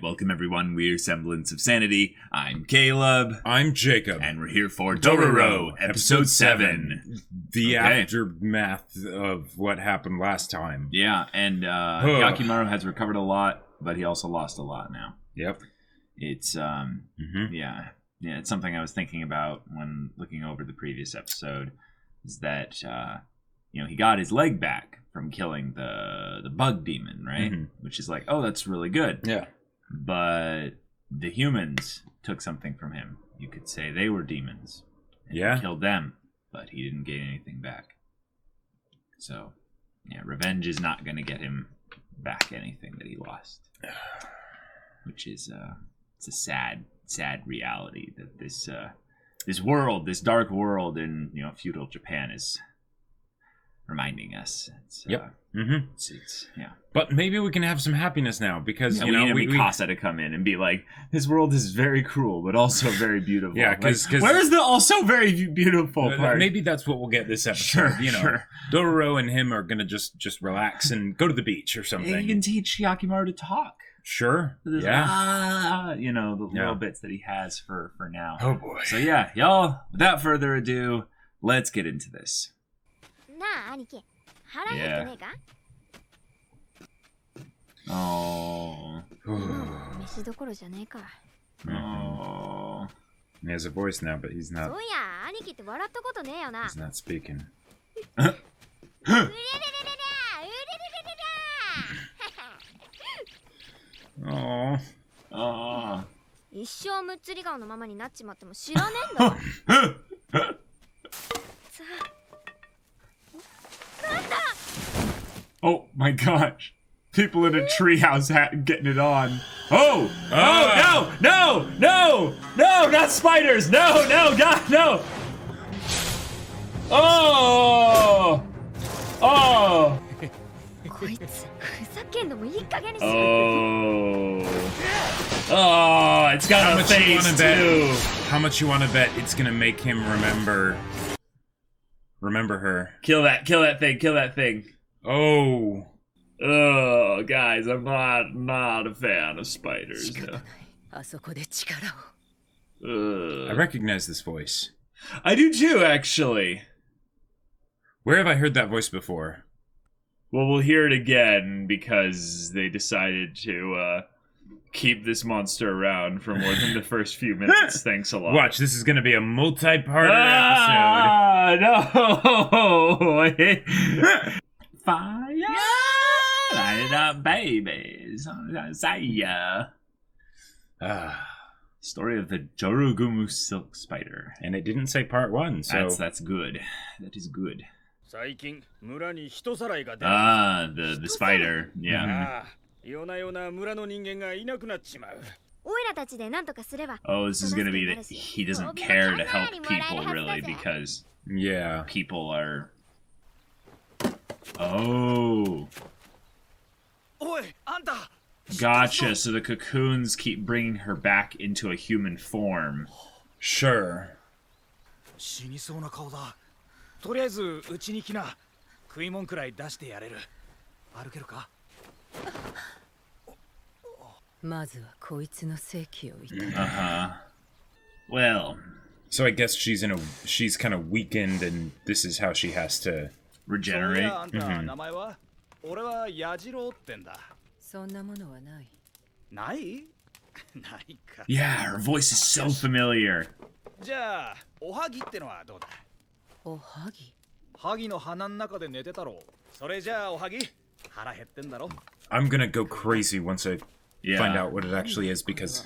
welcome everyone. We're Semblance of Sanity. I'm Caleb. I'm Jacob. And we're here for Dororo, episode 7. The aftermath of what happened last time. Yeah, and Yakimaru has recovered a lot, but he also lost a lot now. Yep. It's, yeah, it's something I was thinking about when looking over the previous episode, is that, he got his leg back from killing the bug demon, right? Mm-hmm. Which is like, oh, that's really good. Yeah. But the humans took something from him. You could say they were demons. And he killed them, but he didn't get anything back. So, yeah, revenge is not going to get him back anything that he lost. Which is, it's a sad reality that this world, this dark world in, feudal Japan is reminding us. It's, it's But maybe we can have some happiness now because we need Mikasa to come in and be like, this world is very cruel but also very beautiful. Yeah, because where's the also very beautiful part? Maybe that's what we'll get this episode. Sure. Dororo and him are gonna just relax and go to the beach or something. You can teach Yakimaru to talk. Sure. The little bits that he has for now. Oh boy. So yeah, y'all, without further ado, let's get into this. Yeah. Oh. Oh. He has a voice now, but he's not. He's not speaking. Oh. Oh. Oh my gosh. People in a treehouse getting it on. Oh! Oh, no! Not spiders! No, God, no! Oh! Oh! Oh, it's got a face too. How much you want to bet it's gonna make him remember her? Kill that thing. Oh. Oh, guys, I'm not a fan of spiders. No. I recognize this voice. I do too, actually. Where have I heard that voice before? Well, we'll hear it again because they decided to keep this monster around for more than the first few minutes. Thanks a lot. Watch, this is going to be a multi-parter episode. No! Fire! Light it up, babies. Story of the Jorogumu silk spider. And it didn't say part 1, so... That's good. That is good. The spider, yeah. Oh, this is gonna be that he doesn't care to help people, really, because... Yeah. People are... Oh. Gotcha, so the cocoons keep bringing her back into a human form. Sure. Well. So I guess she's kind of weakened and this is how she has to... regenerate. Yeah, her voice is so familiar. I'm gonna go crazy once I find out what it actually is because...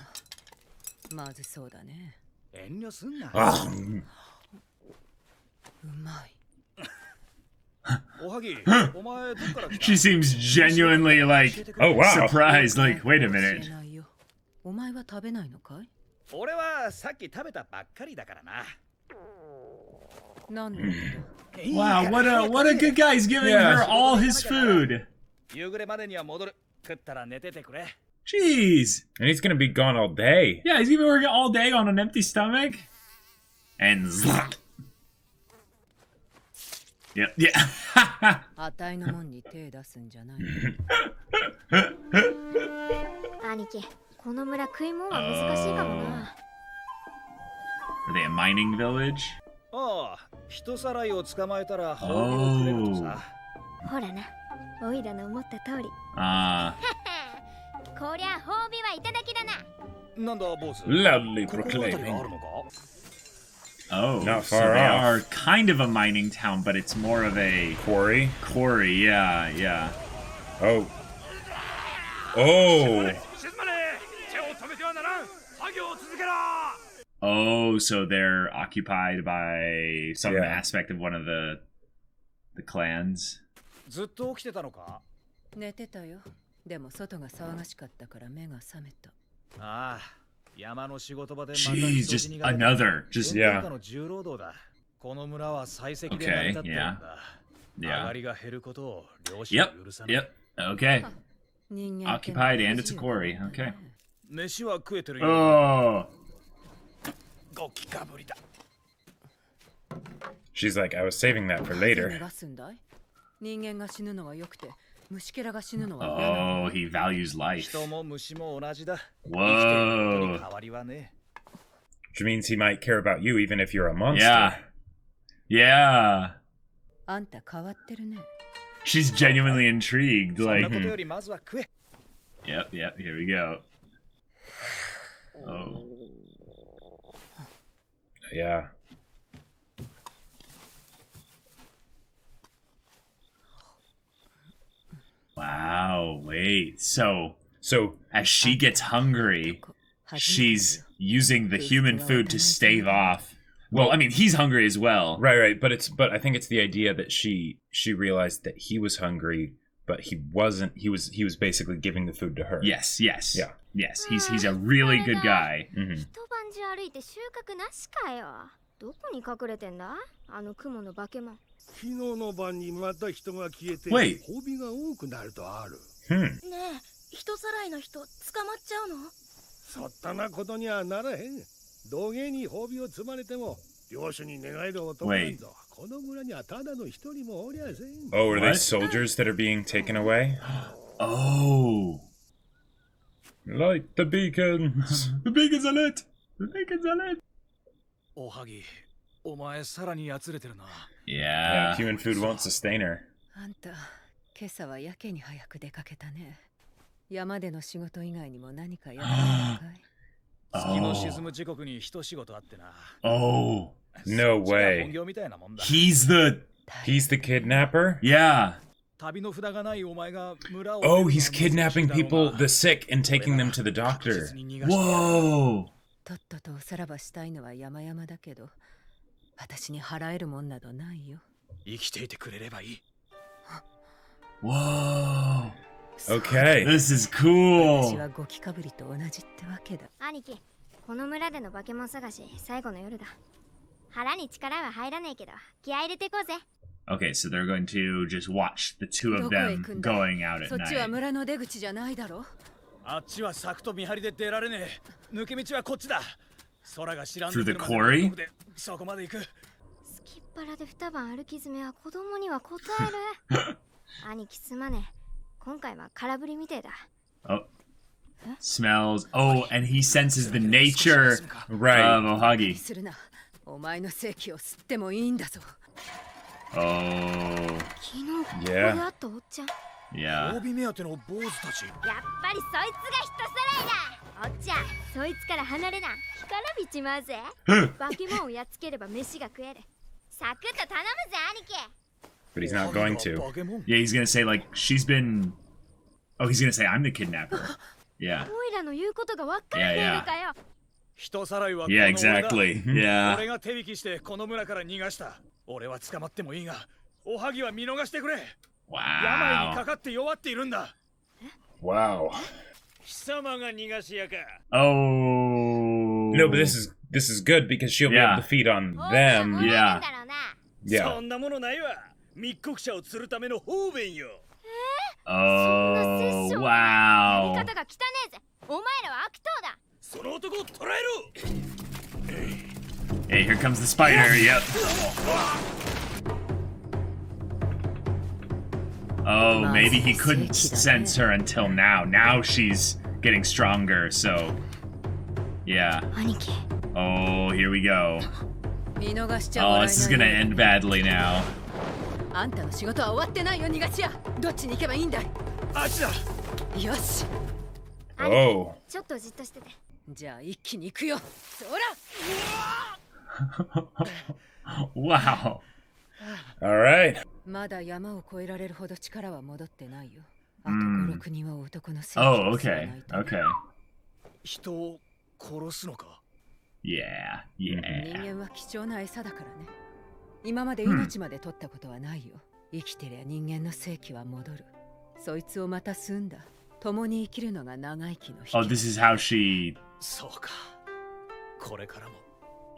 She seems genuinely like, oh wow, surprised, like, wait a minute. Wow, what a good guy. He's giving her all his food. Jeez. And he's gonna be gone all day. Yeah, he's gonna be working all day on an empty stomach. And zlop. Yep, yeah. Are they a mining village? Oh. Loudly proclaiming. Oh, not so far they off. are kind of a mining town, but it's more of a Quarry? quarry, yeah. Oh. Oh! Oh, so they're occupied by some aspect of one of the clans. 寝てたよ。でも外が騒がしかったから目が覚めた。ああ、山の仕事場で Jeez, just another, just yeah. この村は採石で成り立ってるんだ。上がりが減ることを両親は許さない。Yep, okay. Occupied and it's a quarry, okay. 飯は食えてるよ。Oh. ゴキかぶりだ。 She's like, I was saving that for later. 人間が死ぬのは良くて、虫けらが死ぬのは Oh, he values life. 人も虫も同じだ。 Whoa. 変わりはね。 Which means he might care about you even if you're a monster. Yeah. あんた変わってるね。 She's genuinely intrigued. そん Like, なことよりまずは食え。 yep, here we go. Oh. Yeah. Wow, wait. So So, as she gets hungry, she's using the human food to stave off. Well, I mean, he's hungry as well. right, but I think it's the idea that she realized that he was hungry, but he wasn't. He was basically giving the food to her. Yes. Yeah. Yes, he's a really good guy. Mm-hmm. 昨日の晩にまた人が消えて Wait. 褒美が多くなるとある。Hmm. ねえ、人さらいの人捕まっちゃうの？そったなことにはならへん。土下に褒美を積まれても領主に願える男なんぞ。この村にはただの一人もおりゃせん。 Oh, are they What? soldiers that are being taken away? Oh. Light the beacons. The beacons are lit. The beacons are lit. おはぎ、お前さらにやつれてるな。Yeah, Yeah. human food won't sustain her. あんた、今朝はやけに早く出かけたね。山での仕事以外にも何かやったのかい？月の沈む時刻に一仕事あってな。 Oh. No 本 way. 業みたいなもんだ。 He's the... He's the kidnapper? Yeah. 旅の札がないお前が村を Oh, he's kidnapping people, the sick, and taking them to the doctor. Whoa. とっととおさらばしたいのは山々だけど、私に払えるもんなどないよ。生きていてくれればいい。 Whoa. Okay. This is 私 cool. はゴキかぶりと同じってわけだ。兄貴、この村での化け物探し最後の夜だ。腹に力は入らないけど気合い入れていこうぜ。 Okay, so they're going to just watch the two of them going out そ at っちは night. 村の出口じゃないだろ。あっちは柵と見張りで出られねえ。抜け道はこっちだ。空が知らん Through the で quarry? そこまで行く。すきっ腹で二晩歩き詰めは子供には答える。兄貴すまねえ。今回は空振りみてえだ。 Oh. Smells. Oh, and he senses the nature Right. of Ohagi. するな。お前の正気を吸ってもいいんだぞ。 Oh. 昨日ここで Yeah. 会ったおっちゃん。 Yeah. 帯目当ての坊主たち。やっぱりそいつが人さらいだ。おっちゃん、そいつから離れな。干からびちまうぜ。化け物をやっつければ飯が食える。サクッと頼むぜ兄貴。 But he's not going to. Yeah, he's gonna say, like, she's been... Oh, he's gonna say, I'm the kidnapper. Yeah. おいらの言うことが分かっているかよ。人さらいはこの Yeah, 俺だ。 exactly. Yeah. 俺が手引きしてこの村から逃がした。俺は捕まってもいいが、おはぎは見逃してくれ。病にか Wow. かって弱っているんだ。 Wow. 貴様が逃がしやか。 Oh. No, but this is good because she'll be Yeah. able to feed on おいら them. もらえるんだろうな。 Yeah. そんなものないわ。密告者を釣るための方便よ。 Oh, やり wow. 方が汚ねえぜ。お前らは悪党だ。その男を捕らえろ。 Hey, here comes the spider. Yep. Oh, maybe he couldn't sense her until now. Now she's getting stronger, so yeah. Oh, here we go. Oh, this is gonna end badly now. あんたの仕事は終わってないよ、逃がし屋。どっちに行けばいいんだい。あっちだ。よし。Oh. ちょっとじっとしてて。じゃあ一気に行くよ。そら。Wow. All right. まだ山を越えられるほど力は戻ってないよ。あと5、6人は男のせい。Oh, okay. Okay. 人を殺すのか。Yeah. 人 Yeah. 間は貴重な餌だからね。今まで命まで取ったことはないよ。生きてりゃ人間の生気は戻る。そいつをまた吸うんだ。共に生きるのが長生きの人。Oh, this is how she. そうか。これからも。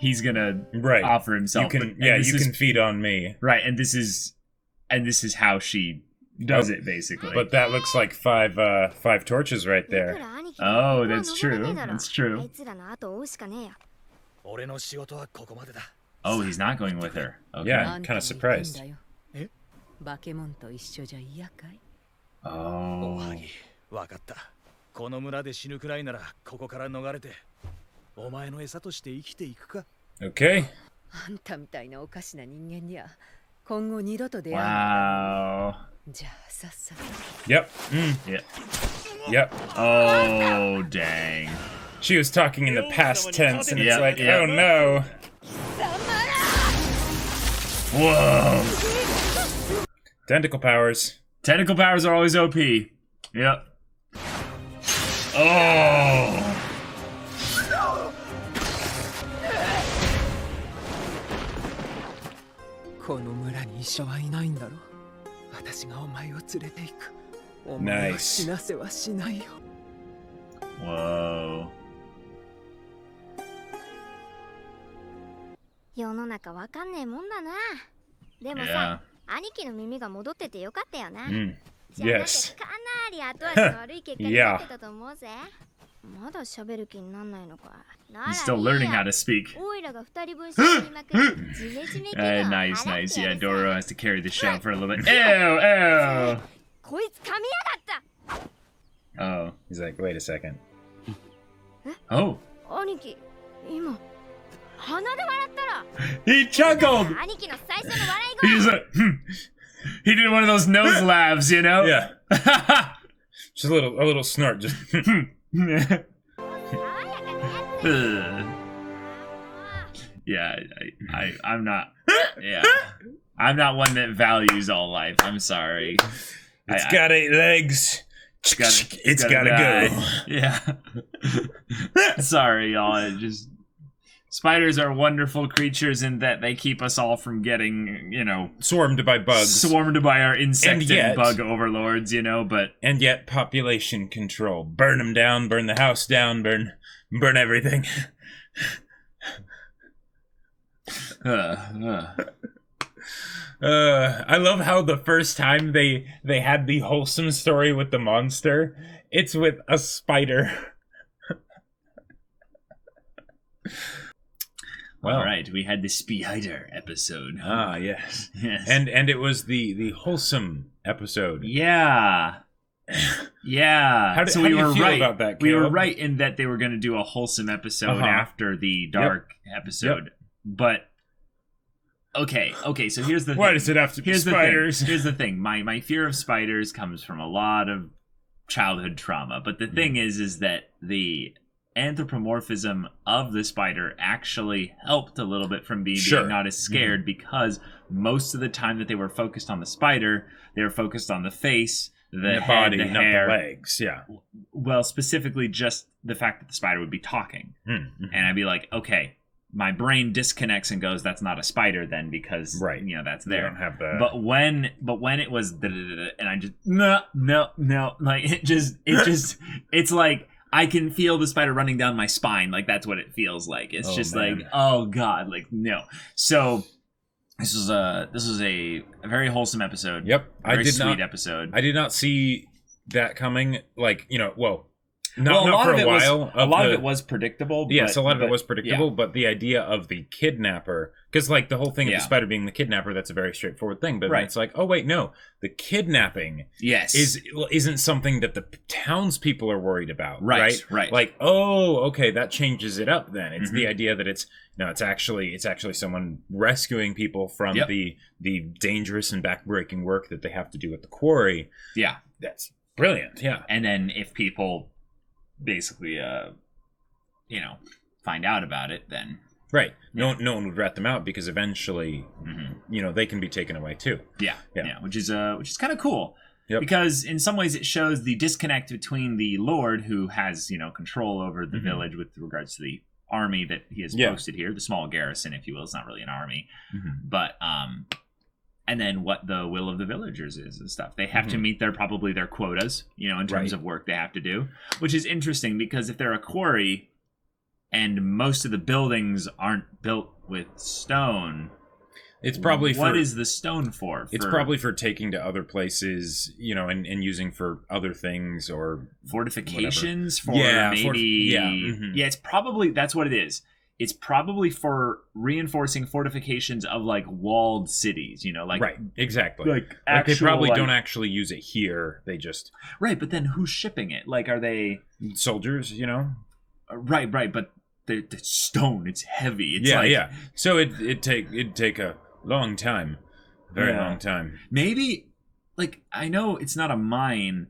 He's gonna Right. offer himself. You can, but- yeah, and this you is- can feed on me. Right, and this is how she does it basically. But that looks like five torches right there. Oh, that's true. That's true. あいつらの後を追うしかねえよ。俺の仕事はここまでだ。 Oh, he's not going with her. Okay. Yeah, I'm kind of surprised. バケモンと一緒じゃ嫌かい？ Oh. おはぎ、わかった。この村で死ぬくらいならここから逃れて、お前の餌として生きていくか。Okay. あんたみたいなおかしな人間には今後二度と出会う。 Wow. じゃあさっさと。 Yep. Yeah. Yep. Oh, dang. She was talking in the past tense, and it's Yeah, like, yeah. oh no. Whoa. Tentacle powers. Tentacle powers are always OP. Yep. Oh. この村に医者はいないんだろ。私がお前を連れて行く。お前は死なせはしないよ。Whoa. 世の中わかんねえもんだな。でもさ、兄貴の耳が戻っててよかったよな。じゃなきゃ Yes. かなり後味の悪い結果になってたと思うぜ。まだ喋る気になんないのか。He's still learning how to speak. オイラが2人分死にまくる。ジメジメ気分 Nice, 払 nice. ってや Yeah, るさ Dororo has to carry the show for a little bit. Ew, ew. こいつ噛みやがった。 Oh. He's like, wait a second. Oh. 兄貴、今鼻で笑ったら。 He chuckled. 兄貴の最初の笑い He 声。 just went, He did one of those nose laughs, you know? Yeah. Just a little snort. Just. Yeah, I'm not. Yeah, I'm not one that values all life. I'm sorry. It's got 8 legs. It's gotta die. go. Yeah. Sorry, y'all. It just spiders are wonderful creatures in that they keep us all from getting, you know, Swarmed by bugs. swarmed by our insect and yet- bug overlords, you know. But And yet, population control. Burn them down. Burn the house down. Burn everything. I love how the first time they had the wholesome story with the monster, it's with a spider. Well, all right, we had the spider episode. Ah, yes. Yes. And it was the wholesome episode. Yeah. Yeah. How do you feel about that, We were Caleb? right in that they were going to do a wholesome episode after the dark episode. Yep. But okay, so here's the Why thing. does it have to be Here's spiders? The thing. Here's the thing. My fear of spiders comes from a lot of childhood trauma. But the thing is that the anthropomorphism of the spider actually helped a little bit from being not as scared because most of the time that they were focused on the spider, they were focused on the face, the head, body, the not hair. the legs. Yeah. Well, specifically just the fact that the spider would be talking. Mm-hmm. And I'd be like, okay, my brain disconnects and goes, that's not a spider then because, you know, that's there. You don't have the... But when it was, and I just, no, like it's like, I can feel the spider running down my spine. Like, that's what it feels like. It's just man. like, oh God, like, no. So this was a very wholesome episode. Yep. Very sweet episode. I did not see that coming. Like, you know, well, not for a while. A lot of it was predictable. Yes, a lot of it was predictable, but the idea of the kidnapper, because like the whole thing of the spider being the kidnapper, that's a very straightforward thing. But it's like, oh wait, no, the kidnapping isn't something that the townspeople are worried about. Right. Like, oh, okay, that changes it up. Then it's the idea that it's actually someone rescuing people from the dangerous and backbreaking work that they have to do at the quarry. Yeah, that's brilliant. Yeah, and then if people basically find out about it, then no one would rat them out, because eventually they can be taken away too. Yeah, which is kind of cool. Because in some ways it shows the disconnect between the Lord, who has control over the village with regards to the army that he has posted here, the small garrison, if you will. It's not really an army, but and then what the will of the villagers is and stuff. They have to meet their quotas, in terms of work they have to do, which is interesting, because if they're a quarry and most of the buildings aren't built with stone, it's probably what is the stone for? It's probably for taking to other places, and using for other things, or fortifications. Whatever. It's probably, that's what it is. It's probably for reinforcing fortifications of like walled cities, right, exactly. Like they probably don't actually use it here. They just but then who's shipping it? Like, are they soldiers? Right, but the stone, it's heavy. It's So it'd take a long time, very long time. Maybe, like, I know it's not a mine,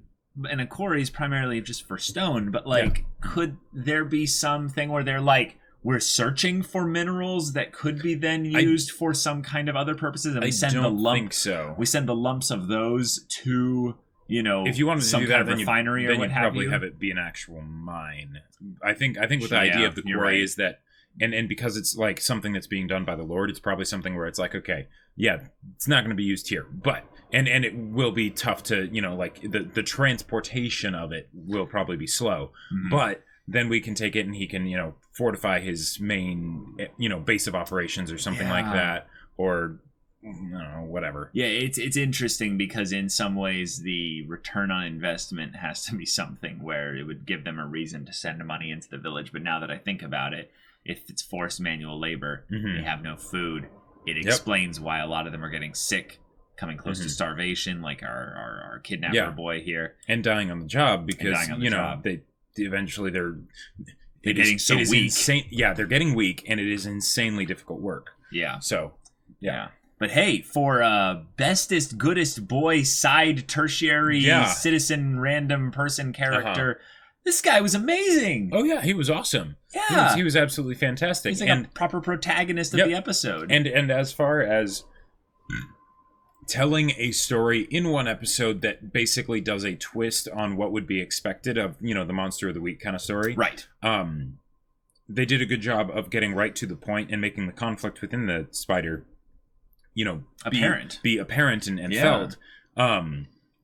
and a quarry is primarily just for stone, but like, could there be something where they're like, we're searching for minerals that could be then used for some kind of other purposes, and we send think so. We send the lumps of those to if you wanted to do that, then refinery or what have you. Probably have it be an actual mine. I think with the idea of the quarry is that, and because it's like something that's being done by the Lord, it's probably something where it's like, okay, it's not going to be used here, but and it will be tough to like the transportation of it will probably be slow, but then we can take it and he can fortify his main base of operations or something like that, or whatever. Yeah, it's interesting, because in some ways the return on investment has to be something where it would give them a reason to send money into the village. But now that I think about it, if it's forced manual labor, they have no food. It explains why a lot of them are getting sick, coming close to starvation, like our kidnapper boy here, and dying on the job, because they eventually they're getting so weak. They're getting weak, and it is insanely difficult work. Yeah. So But hey, for bestest, goodest boy, side, tertiary, citizen, random person character, this guy was amazing. Oh, yeah, he was awesome. Yeah. He was absolutely fantastic. He's like a proper protagonist of the episode. And as far as telling a story in one episode that basically does a twist on what would be expected of, the Monster of the Week kind of story. Right. They did a good job of getting right to the point and making the conflict within the spider be apparent and felt,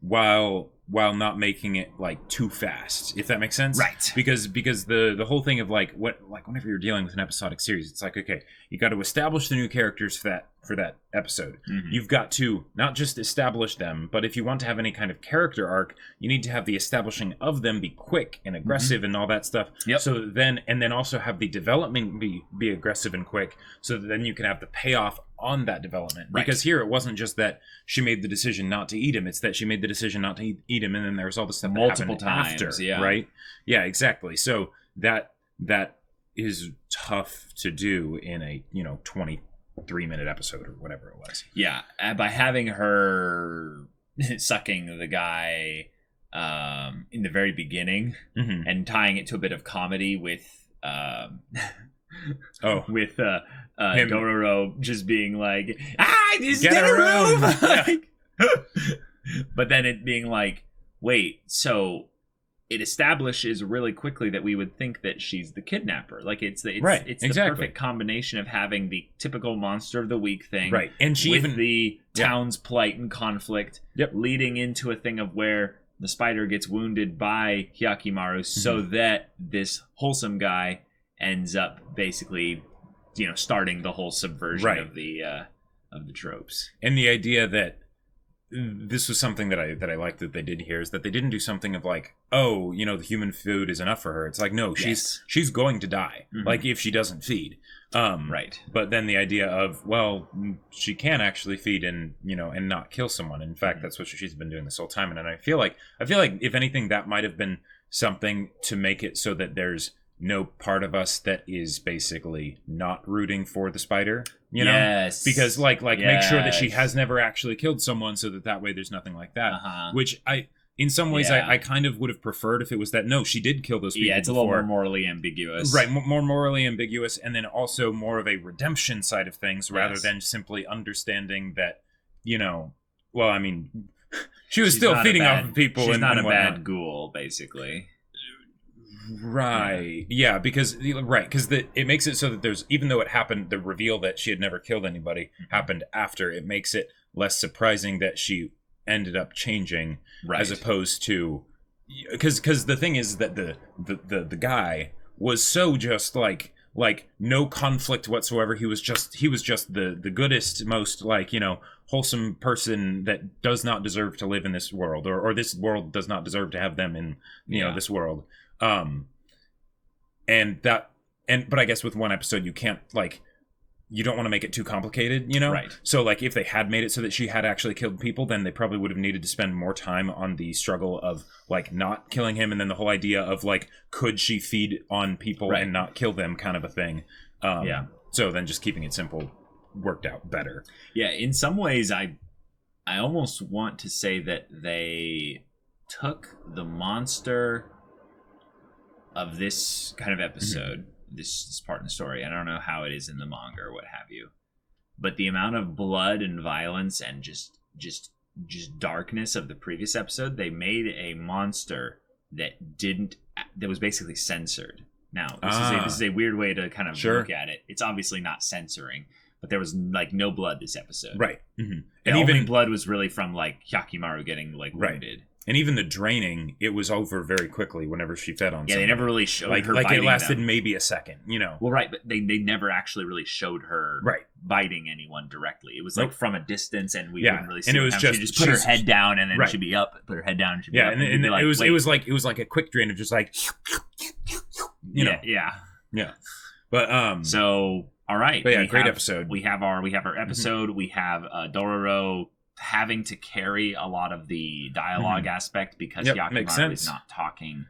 while not making it like too fast, if that makes sense. Right. Because the whole thing of whenever you're dealing with an episodic series, it's like, okay, you got to establish the new characters for that episode. You've got to not just establish them, but if you want to have any kind of character arc, you need to have the establishing of them be quick and aggressive and all that stuff. So then also have the development be aggressive and quick, so that then you can have the payoff on that development. Because here it wasn't just that she made the decision not to eat him, it's that she made the decision not to eat him, and then there was all the stuff multiple times after, right? Yeah, exactly. So that is tough to do in a 23-minute episode or whatever it was. Yeah, by having her sucking the guy in the very beginning and tying it to a bit of comedy with Dororo just being like, just get a room. But then it being like, wait, so it establishes really quickly that we would think that she's the kidnapper. Like, it's the perfect combination of having the typical Monster of the Week thing, right? And she with the town's plight and conflict, leading into a thing of where the spider gets wounded by Hyakimaru, so that this Wholesome guy ends up basically, starting the whole subversion of the tropes. And the idea that this was something that I liked that they did here, is that they didn't do something of like, oh, you know, the human food is enough for her. It's like, no, she's going to die, like if she doesn't feed. Right. But then the idea of, well, she can actually feed and, you know, and not kill someone. In fact, that's what she's been doing this whole time. And I feel like if anything, that might have been something to make it so that there's no part of us that is basically not rooting for the spider, you know? Yes. Because make sure that she has never actually killed someone, so that way there's nothing like that. Which in some ways I kind of would have preferred if it was that, no, she did kill those people. Yeah, it's a little more morally ambiguous. Right, more morally ambiguous, and then also more of a redemption side of things, rather than simply understanding that, you know, well, I mean, she was still feeding off of people. She's not a whatnot. bad ghoul, basically. Right. Yeah, because it makes it so that there's, even though it happened, the reveal that she had never killed anybody happened after. It makes it less surprising that she ended up changing, as opposed to, because the thing is that the guy was so just like no conflict whatsoever. He was just the goodest, most, like, you know, wholesome person that does not deserve to live in this world, or this world does not deserve to have them in, you know, this world. But I guess with one episode you can't, like, you don't want to make it too complicated, you know? Right. So, like, if they had made it so that she had actually killed people, then they probably would have needed to spend more time on the struggle of, like, not killing him, and then the whole idea of, like, could she feed on people and not kill them, kind of a thing. So then just keeping it simple worked out better. Yeah, in some ways I almost want to say that they took the monster of this kind of episode, this part in the story. I don't know how it is in the manga or what have you, but the amount of blood and violence and just darkness of the previous episode, they made a monster that was basically censored. Now, this is a weird way to kind of look at it. It's obviously not censoring, but there was, like, no blood this episode. Right. And even blood was really from, like, Hyakimaru getting, like, wounded. And even the draining, it was over very quickly whenever she fed on someone. They never really showed her biting it lasted them. maybe a second, you know. Well, right, but they never actually really showed her biting anyone directly. It was like from a distance, and we wouldn't really see and it was she'd just put her head down, and then she'd be up. Put her head down, and she'd be up. And it was like a quick drain of just like, you know. Yeah. But so all right. But yeah, great episode. We have our episode. We have Dororo having to carry a lot of the dialogue aspect because Hyakimaru is not talking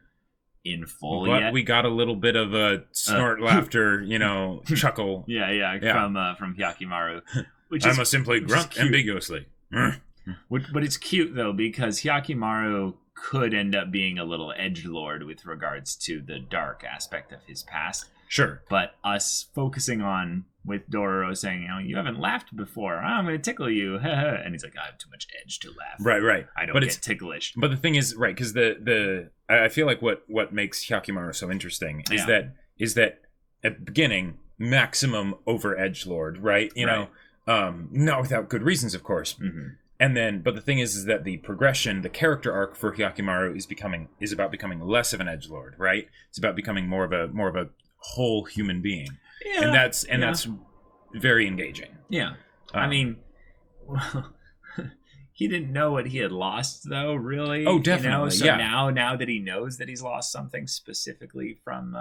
in full yet. We got a little bit of a snort laughter, you know, chuckle. From Hyakimaru, which I must simply grunt ambiguously. But it's cute though, because Hyakimaru could end up being a little edgelord with regards to the dark aspect of his past. Sure. But us focusing on with Dororo saying, you know, you haven't laughed before. I'm going to tickle you. And he's like, I have too much edge to laugh. Right. I don't get ticklish. But the thing is, right, because I feel like what makes Hyakimaru so interesting is that at the beginning, maximum over edgelord, right? You know, not without good reasons, of course. And then, but the thing is that the progression, the character arc for Hyakimaru is about becoming less of an edgelord, right? It's about becoming more of a whole human being. Yeah, and that's very engaging. Yeah. I mean, he didn't know what he had lost, though, really. Oh, definitely. You know? So now that he knows that he's lost something specifically from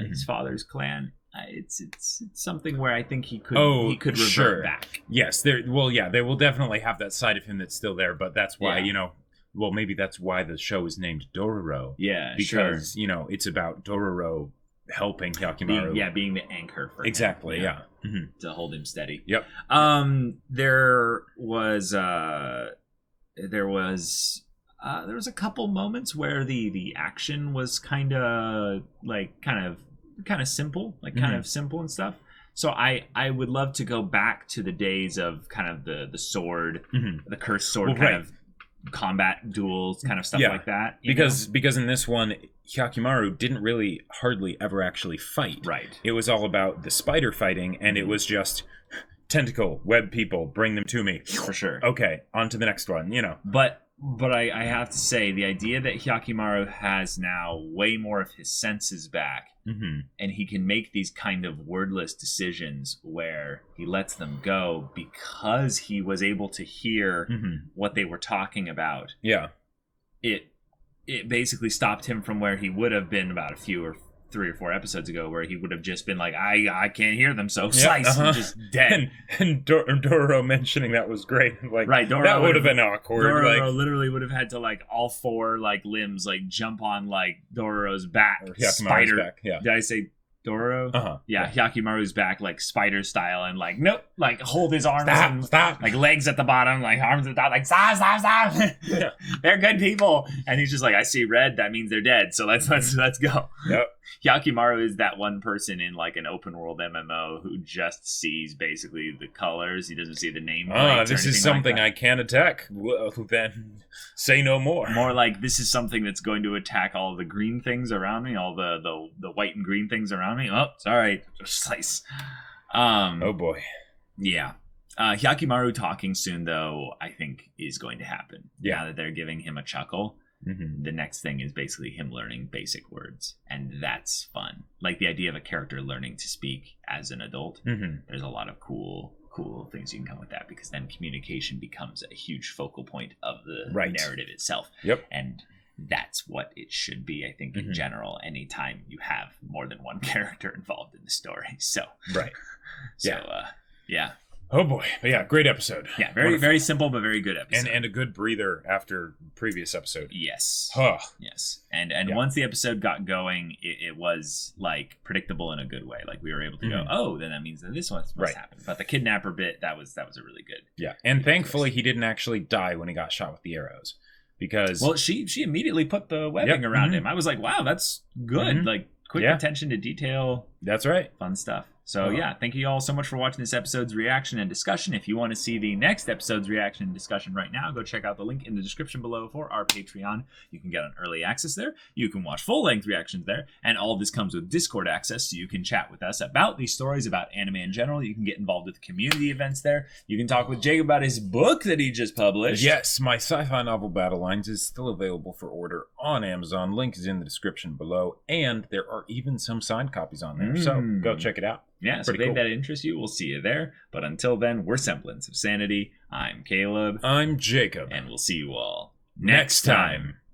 his father's clan, it's something where I think he could revert back. Yes, they will definitely have that side of him that's still there, but that's why, you know, well, maybe that's why the show is named Dororo. Yeah, because, you know, it's about Dororo helping Hyakimaru. Being the anchor for him. Exactly, to hold him steady. Yep. There was a couple moments where the action was kind of simple, kind of simple and stuff. So I would love to go back to the days of kind of the sword, the cursed sword of combat duels, kind of stuff like that. Because in this one, Hyakimaru didn't really hardly ever actually fight. Right. It was all about the spider fighting, and it was just tentacle, web people, bring them to me. For sure. Okay, on to the next one, you know. But But I have to say, the idea that Hyakimaru has now way more of his senses back, and he can make these kind of wordless decisions where he lets them go because he was able to hear what they were talking about. Yeah. It basically stopped him from where he would have been about a few or 3 or 4 episodes ago, where he would have just been like, I can't hear them, so slice, and just dead. And Dororo mentioning that was great. Like, right, Dororo that would have been awkward. Dororo like, literally would have had to like all 4 like limbs like jump on like Dororo's back, or Hyakimaru's spider. back. Yeah. Did I say Dororo? Yeah, Hyakimaru's back like spider style, and like nope, like hold his arms and stop, like legs at the bottom, like arms at the top, like stop. Yeah. They're good people, and he's just like, I see red, that means they're dead. So let's go. Yep. Hyakimaru is that one person in like an open world MMO who just sees basically the colors. He doesn't see the name. This is something I can't attack. Well, then say no more. More like this is something that's going to attack all the green things around me, all the white and green things around me. Oh, sorry, just slice. Oh boy. Yeah. Hyakimaru talking soon, though, I think is going to happen. Yeah. Now that they're giving him a chuckle. The next thing is basically him learning basic words, and that's fun. Like the idea of a character learning to speak as an adult. There's a lot of cool things you can come with that, because then communication becomes a huge focal point of the narrative itself. Yep. And that's what it should be, I think, in general, anytime you have more than one character involved in the story. So yeah. Oh boy. But yeah, great episode. Yeah, very simple but very good episode. And a good breather after previous episode. Yes. Huh. Yes. And once the episode got going, it was like predictable in a good way. Like we were able to go, oh, then that means that this one must happen. But the kidnapper bit, that was a really good. Yeah. And thankfully he didn't actually die when he got shot with the arrows. Because she immediately put the webbing around him. I was like, wow, that's good. Like quick attention to detail. That's right. Fun stuff. So thank you all so much for watching this episode's reaction and discussion. If you want to see the next episode's reaction and discussion right now, go check out the link in the description below for our Patreon. You can get an early access there. You can watch full-length reactions there. And all this comes with Discord access, so you can chat with us about these stories, about anime in general. You can get involved with community events there. You can talk with Jake about his book that he just published. Yes, my sci-fi novel Battle Lines is still available for order on Amazon. Link is in the description below. And there are even some signed copies on there. So go check it out. Yeah, so if that interests you, we'll see you there. But until then, we're Semblance of Sanity. I'm Caleb. I'm Jacob. And we'll see you all next time.